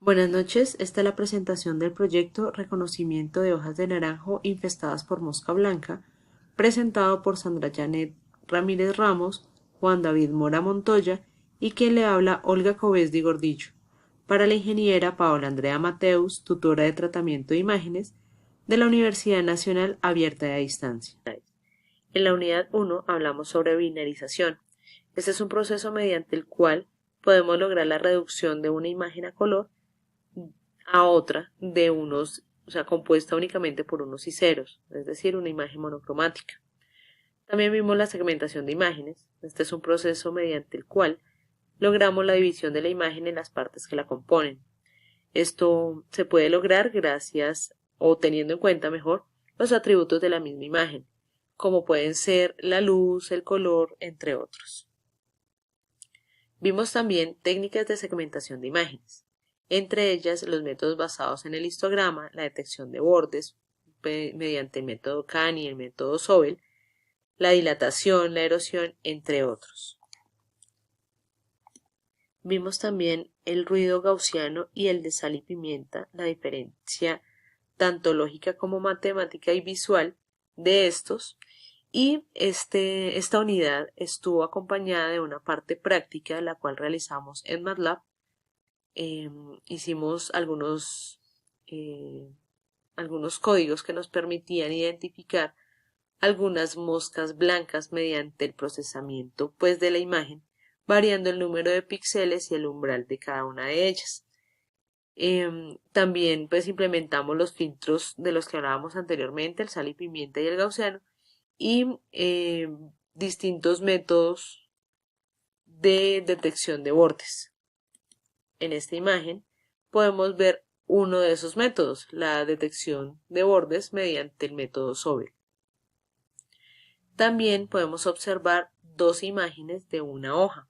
Buenas noches, esta es la presentación del proyecto Reconocimiento de hojas de naranjo infestadas por mosca blanca, presentado por Sandra Janet Ramírez Ramos, Juan David Mora Montoya y quien le habla Olga Cobesdi Gordillo, para la ingeniera Paola Andrea Mateus, tutora de tratamiento de imágenes de la Universidad Nacional Abierta de Distancia. En la unidad 1 hablamos sobre binarización. Este es un proceso mediante el cual podemos lograr la reducción de una imagen a color a otra de unos, o sea, compuesta únicamente por unos y ceros, es decir, una imagen monocromática. También vimos la segmentación de imágenes. Este es un proceso mediante el cual logramos la división de la imagen en las partes que la componen. Esto se puede lograr gracias o teniendo en cuenta mejor los atributos de la misma imagen, como pueden ser la luz, el color, entre otros. Vimos también técnicas de segmentación de imágenes, entre ellas los métodos basados en el histograma, la detección de bordes mediante el método Kahn y el método Sobel, la dilatación, la erosión, entre otros. Vimos también el ruido gaussiano y el de sal y pimienta, la diferencia tanto lógica como matemática y visual de estos, y esta unidad estuvo acompañada de una parte práctica, la cual realizamos en MATLAB. Hicimos algunos códigos que nos permitían identificar algunas moscas blancas mediante el procesamiento de la imagen, variando el número de píxeles y el umbral de cada una de ellas. También implementamos los filtros de los que hablábamos anteriormente, el sal y pimienta y el gaussiano, y distintos métodos de detección de bordes. En esta imagen podemos ver uno de esos métodos, la detección de bordes mediante el método Sobel. También podemos observar dos imágenes de una hoja,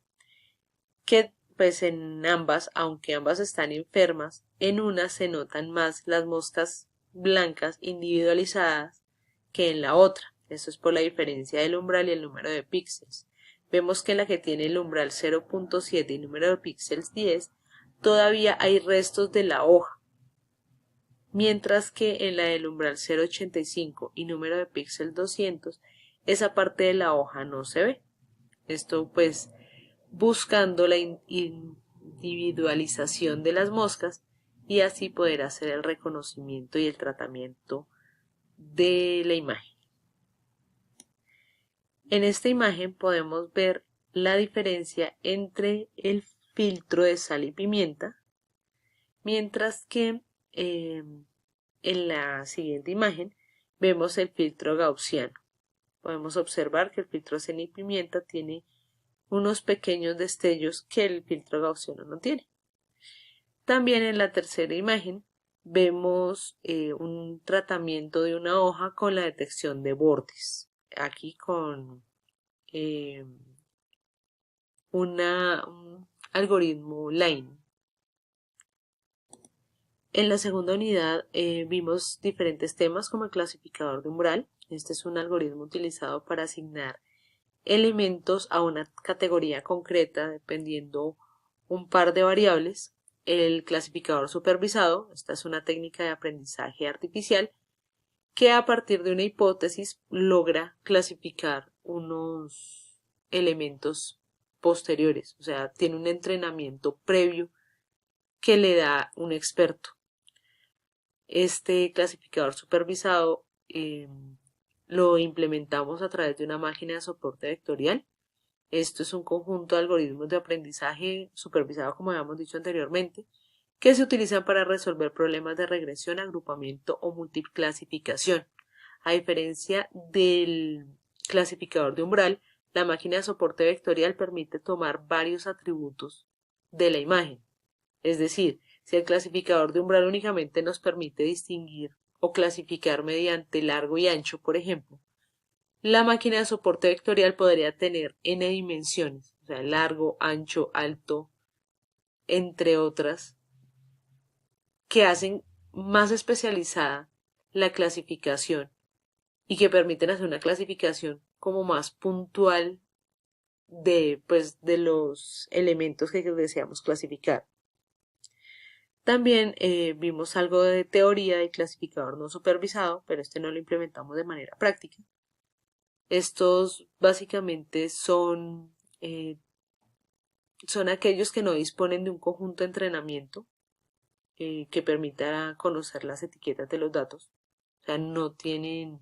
que en ambas, aunque ambas están enfermas, en una se notan más las moscas blancas individualizadas que en la otra. Eso es por la diferencia del umbral y el número de píxeles. Vemos que en la que tiene el umbral 0.7 y número de píxeles 10, todavía hay restos de la hoja, mientras que en la del umbral 0.85 y número de píxeles 200, esa parte de la hoja no se ve. Esto buscando la individualización de las moscas y así poder hacer el reconocimiento y el tratamiento de la imagen. En esta imagen podemos ver la diferencia entre el filtro de sal y pimienta, mientras que en la siguiente imagen vemos el filtro gaussiano. Podemos observar que el filtro de sal y pimienta tiene unos pequeños destellos que el filtro gaussiano no tiene. También en la tercera imagen vemos un tratamiento de una hoja con la detección de bordes. Aquí con un algoritmo Line. En la segunda unidad vimos diferentes temas como el clasificador de umbral. Este es un algoritmo utilizado para asignar elementos a una categoría concreta dependiendo un par de variables. El clasificador supervisado, esta es una técnica de aprendizaje artificial que a partir de una hipótesis logra clasificar unos elementos posteriores, o sea, tiene un entrenamiento previo que le da un experto. Este clasificador supervisado lo implementamos a través de una máquina de soporte vectorial. Esto es un conjunto de algoritmos de aprendizaje supervisado, como habíamos dicho anteriormente, que se utilizan para resolver problemas de regresión, agrupamiento o multiclasificación. A diferencia del clasificador de umbral, la máquina de soporte vectorial permite tomar varios atributos de la imagen. Es decir, si el clasificador de umbral únicamente nos permite distinguir o clasificar mediante largo y ancho, por ejemplo, la máquina de soporte vectorial podría tener n dimensiones, o sea, largo, ancho, alto, entre otras, que hacen más especializada la clasificación y que permiten hacer una clasificación como más puntual de los elementos que deseamos clasificar. También vimos algo de teoría del clasificador no supervisado, pero este no lo implementamos de manera práctica. Estos básicamente son aquellos que no disponen de un conjunto de entrenamiento que permita conocer las etiquetas de los datos. O sea, no tienen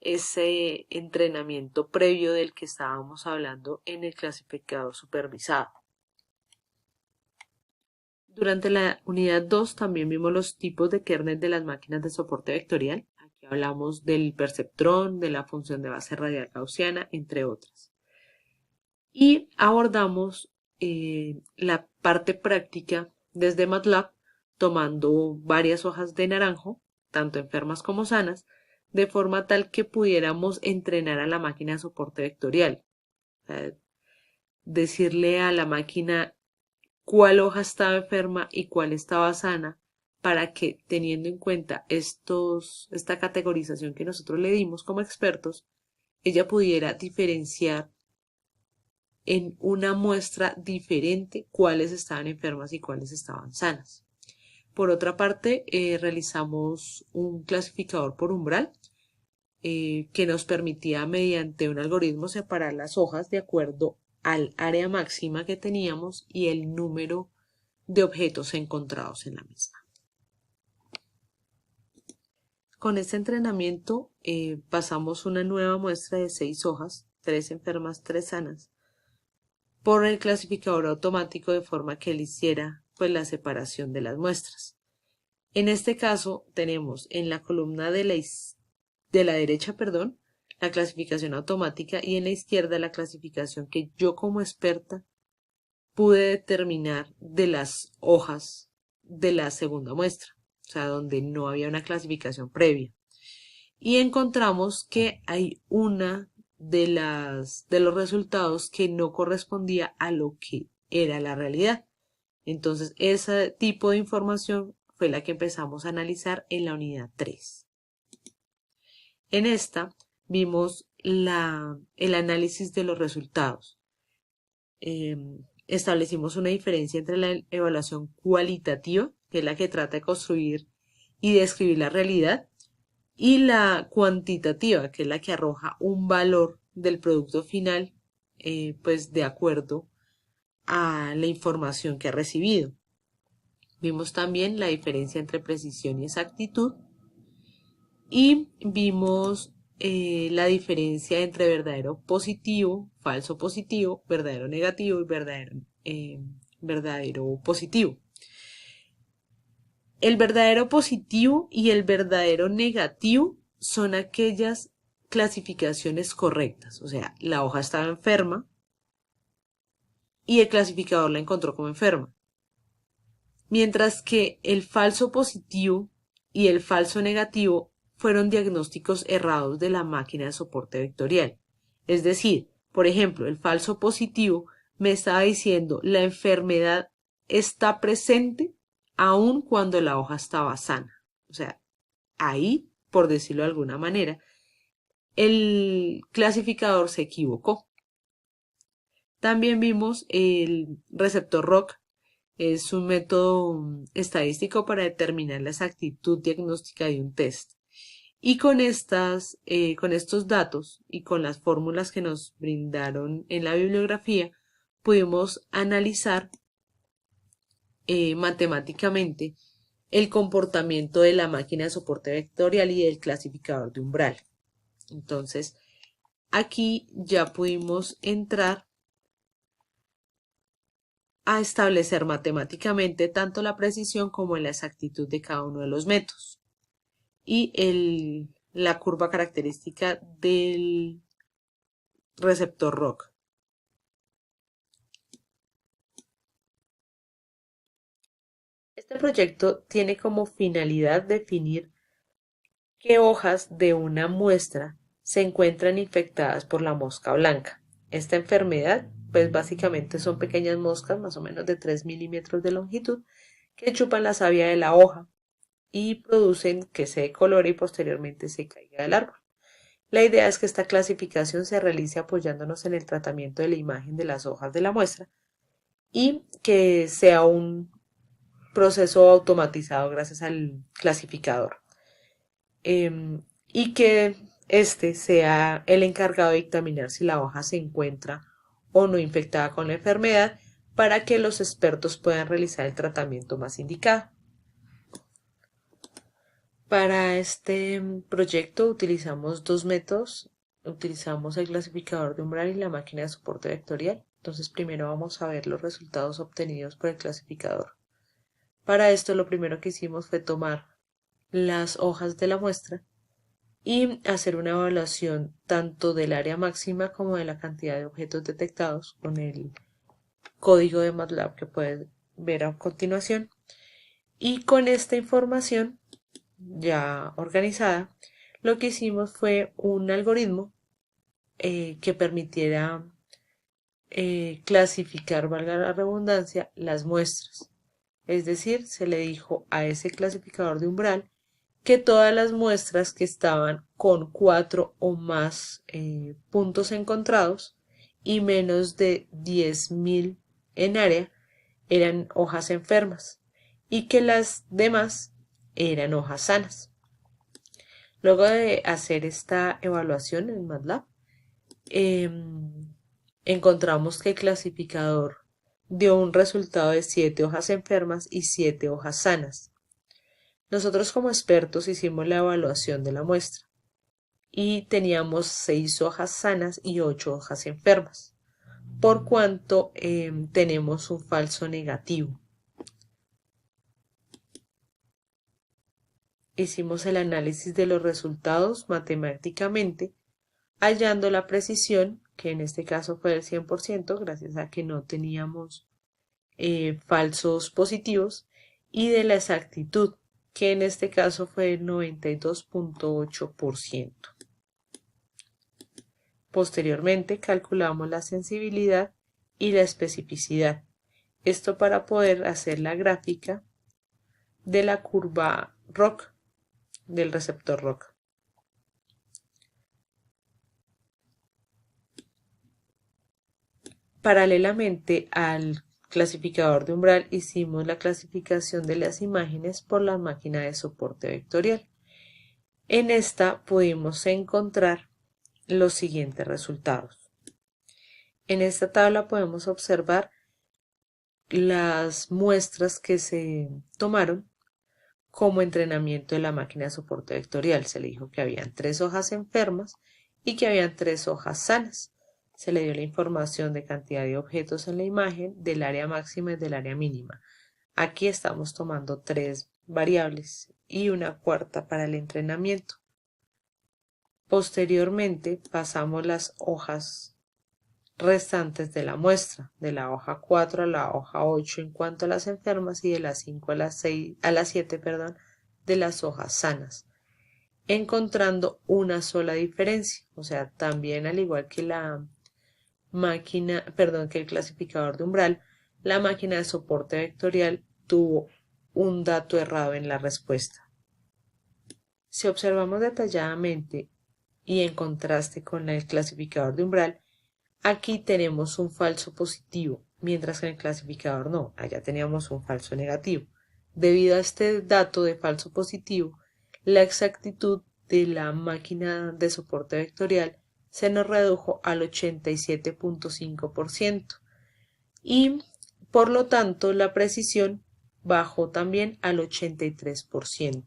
ese entrenamiento previo del que estábamos hablando en el clasificador supervisado. Durante la unidad 2 también vimos los tipos de kernel de las máquinas de soporte vectorial. Aquí hablamos del perceptrón, de la función de base radial gaussiana, entre otras. Y abordamos la parte práctica desde MATLAB, tomando varias hojas de naranjo, tanto enfermas como sanas, de forma tal que pudiéramos entrenar a la máquina de soporte vectorial. Decirle a la máquina cuál hoja estaba enferma y cuál estaba sana, para que, teniendo en cuenta esta categorización que nosotros le dimos como expertos, ella pudiera diferenciar en una muestra diferente cuáles estaban enfermas y cuáles estaban sanas. Por otra parte, realizamos un clasificador por umbral que nos permitía, mediante un algoritmo, separar las hojas de acuerdo al área máxima que teníamos y el número de objetos encontrados en la misma. Con este entrenamiento pasamos una nueva muestra de 6 hojas, 3 enfermas, 3 sanas, por el clasificador automático, de forma que él hiciera pues la separación de las muestras. En este caso tenemos en la columna de la derecha, la clasificación automática, y en la izquierda la clasificación que yo como experta pude determinar de las hojas de la segunda muestra, o sea, donde no había una clasificación previa. Y encontramos que hay una de los resultados que no correspondía a lo que era la realidad. Entonces, ese tipo de información fue la que empezamos a analizar en la unidad 3. En esta vimos el análisis de los resultados. Establecimos una diferencia entre la evaluación cualitativa, que es la que trata de construir y describir la realidad, y la cuantitativa, que es la que arroja un valor del producto final, pues de acuerdo a la información que ha recibido. Vimos también la diferencia entre precisión y exactitud, y vimos la diferencia entre verdadero positivo, falso positivo, verdadero negativo y verdadero positivo. El verdadero positivo y el verdadero negativo son aquellas clasificaciones correctas, o sea, la hoja estaba enferma y el clasificador la encontró como enferma. Mientras que el falso positivo y el falso negativo fueron diagnósticos errados de la máquina de soporte vectorial. Es decir, por ejemplo, el falso positivo me estaba diciendo la enfermedad está presente aun cuando la hoja estaba sana. O sea, ahí, por decirlo de alguna manera, el clasificador se equivocó. También vimos el receptor ROC. Es un método estadístico para determinar la exactitud diagnóstica de un test. Y con estos datos y con las fórmulas que nos brindaron en la bibliografía, pudimos analizar matemáticamente el comportamiento de la máquina de soporte vectorial y del clasificador de umbral. Entonces, aquí ya pudimos entrar a establecer matemáticamente tanto la precisión como la exactitud de cada uno de los métodos. Y la curva característica del receptor ROC. Este proyecto tiene como finalidad definir qué hojas de una muestra se encuentran infectadas por la mosca blanca. Esta enfermedad, pues básicamente son pequeñas moscas, más o menos de 3 milímetros de longitud, que chupan la savia de la hoja y producen que se decolore y posteriormente se caiga del árbol. La idea es que esta clasificación se realice apoyándonos en el tratamiento de la imagen de las hojas de la muestra y que sea un proceso automatizado gracias al clasificador. Y que este sea el encargado de dictaminar si la hoja se encuentra o no infectada con la enfermedad para que los expertos puedan realizar el tratamiento más indicado. Para este proyecto utilizamos dos métodos. Utilizamos el clasificador de umbral y la máquina de soporte vectorial. Entonces primero vamos a ver los resultados obtenidos por el clasificador. Para esto lo primero que hicimos fue tomar las hojas de la muestra y hacer una evaluación tanto del área máxima como de la cantidad de objetos detectados con el código de MATLAB que puedes ver a continuación. Y con esta información ya organizada, lo que hicimos fue un algoritmo que permitiera clasificar, valga la redundancia, las muestras. Es decir, se le dijo a ese clasificador de umbral que todas las muestras que estaban con 4 o más puntos encontrados y menos de 10.000 en área eran hojas enfermas y que las demás eran hojas sanas. Luego de hacer esta evaluación en MATLAB, encontramos que el clasificador dio un resultado de 7 hojas enfermas y 7 hojas sanas. Nosotros como expertos hicimos la evaluación de la muestra y teníamos 6 hojas sanas y 8 hojas enfermas, por cuanto tenemos un falso negativo. Hicimos el análisis de los resultados matemáticamente, hallando la precisión, que en este caso fue del 100%, gracias a que no teníamos falsos positivos, y de la exactitud, que en este caso fue el 92.8%. Posteriormente calculamos la sensibilidad y la especificidad. Esto para poder hacer la gráfica de la curva ROC, del receptor ROC. Paralelamente al clasificador de umbral hicimos la clasificación de las imágenes por la máquina de soporte vectorial. En esta pudimos encontrar los siguientes resultados. En esta tabla podemos observar las muestras que se tomaron como entrenamiento de la máquina de soporte vectorial. Se le dijo que habían 3 hojas enfermas y que habían 3 hojas sanas. Se le dio la información de cantidad de objetos en la imagen, del área máxima y del área mínima. Aquí estamos tomando 3 variables y una cuarta para el entrenamiento. Posteriormente pasamos las hojas restantes de la muestra, de la hoja 4 a la hoja 8 en cuanto a las enfermas y de las 5 a las 7, de las hojas sanas, encontrando una sola diferencia. O sea, también al igual que la máquina, que el clasificador de umbral, la máquina de soporte vectorial tuvo un dato errado en la respuesta. Si observamos detalladamente y en contraste con el clasificador de umbral, aquí tenemos un falso positivo, mientras que en el clasificador no, allá teníamos un falso negativo. Debido a este dato de falso positivo, la exactitud de la máquina de soporte vectorial se nos redujo al 87.5% y por lo tanto la precisión bajó también al 83%.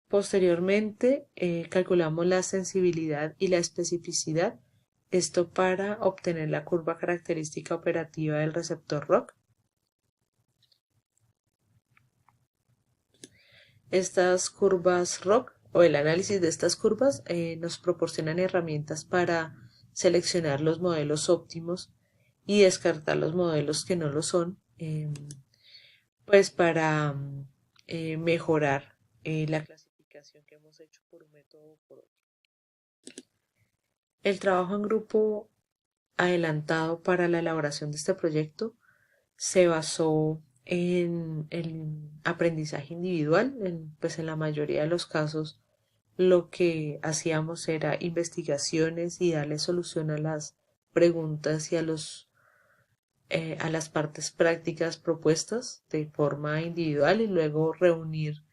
Posteriormente calculamos la sensibilidad y la especificidad, esto para obtener la curva característica operativa del receptor ROC. Estas curvas ROC o el análisis de estas curvas nos proporcionan herramientas para seleccionar los modelos óptimos y descartar los modelos que no lo son, pues para mejorar la clasificación que hemos hecho por un método o por otro. El trabajo en grupo adelantado para la elaboración de este proyecto se basó en el aprendizaje individual. Pues en la mayoría de los casos lo que hacíamos era investigaciones y darle solución a las preguntas y a los a las partes prácticas propuestas de forma individual y luego reunir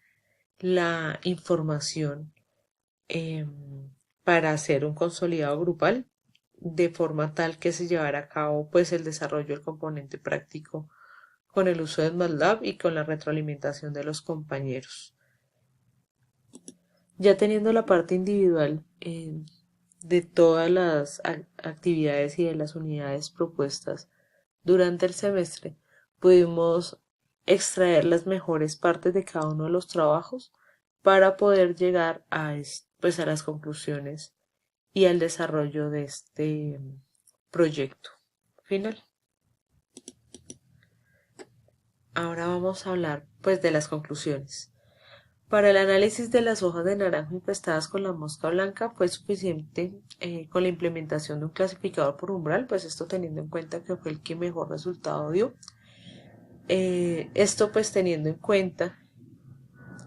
la información para hacer un consolidado grupal de forma tal que se llevara a cabo pues el desarrollo del componente práctico con el uso de MATLAB y con la retroalimentación de los compañeros. Ya teniendo la parte individual de todas las actividades y de las unidades propuestas durante el semestre, pudimos extraer las mejores partes de cada uno de los trabajos para poder llegar a, pues, a las conclusiones y al desarrollo de este proyecto final. Ahora vamos a hablar pues de las conclusiones. Para el análisis de las hojas de naranjo infestadas con la mosca blanca fue suficiente con la implementación de un clasificador por umbral, pues esto teniendo en cuenta que fue el que mejor resultado dio. Esto pues teniendo en cuenta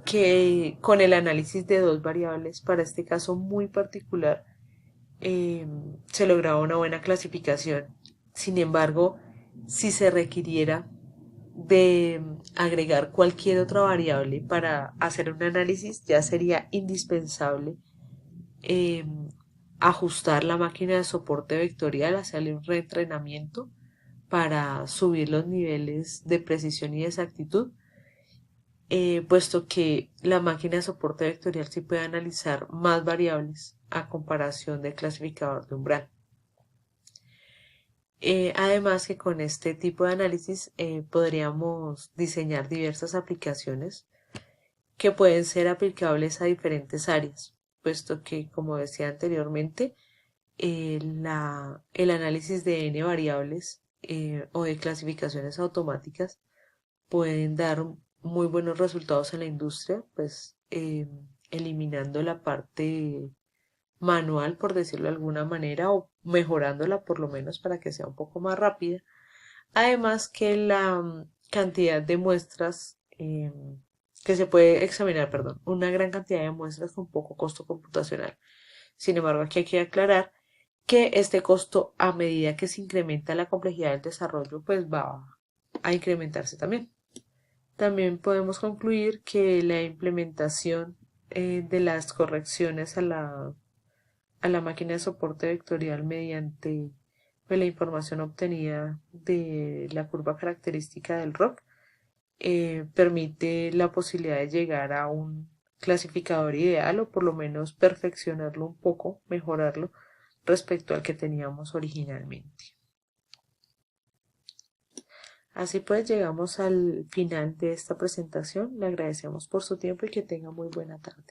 que con el análisis de dos variables, para este caso muy particular, se lograba una buena clasificación. Sin embargo, si se requiriera de agregar cualquier otra variable para hacer un análisis, ya sería indispensable eh, ajustar la máquina de soporte vectorial, hacerle un reentrenamiento para subir los niveles de precisión y de exactitud, puesto que la máquina de soporte vectorial sí puede analizar más variables a comparación del clasificador de umbral. Además que con este tipo de análisis podríamos diseñar diversas aplicaciones que pueden ser aplicables a diferentes áreas, puesto que, como decía anteriormente, el análisis de n variables o de clasificaciones automáticas pueden dar muy buenos resultados en la industria, pues eliminando la parte manual, por decirlo de alguna manera, o mejorándola por lo menos para que sea un poco más rápida. Además que la cantidad de muestras que se puede examinar, perdón, una gran cantidad de muestras con poco costo computacional. Sin embargo, aquí hay que aclarar que este costo, a medida que se incrementa la complejidad del desarrollo, pues va a incrementarse también. También podemos concluir que la implementación de las correcciones a la máquina de soporte vectorial mediante pues, la información obtenida de la curva característica del ROC permite la posibilidad de llegar a un clasificador ideal o por lo menos perfeccionarlo un poco, mejorarlo respecto al que teníamos originalmente. Así pues, llegamos al final de esta presentación. Le agradecemos por su tiempo y que tenga muy buena tarde.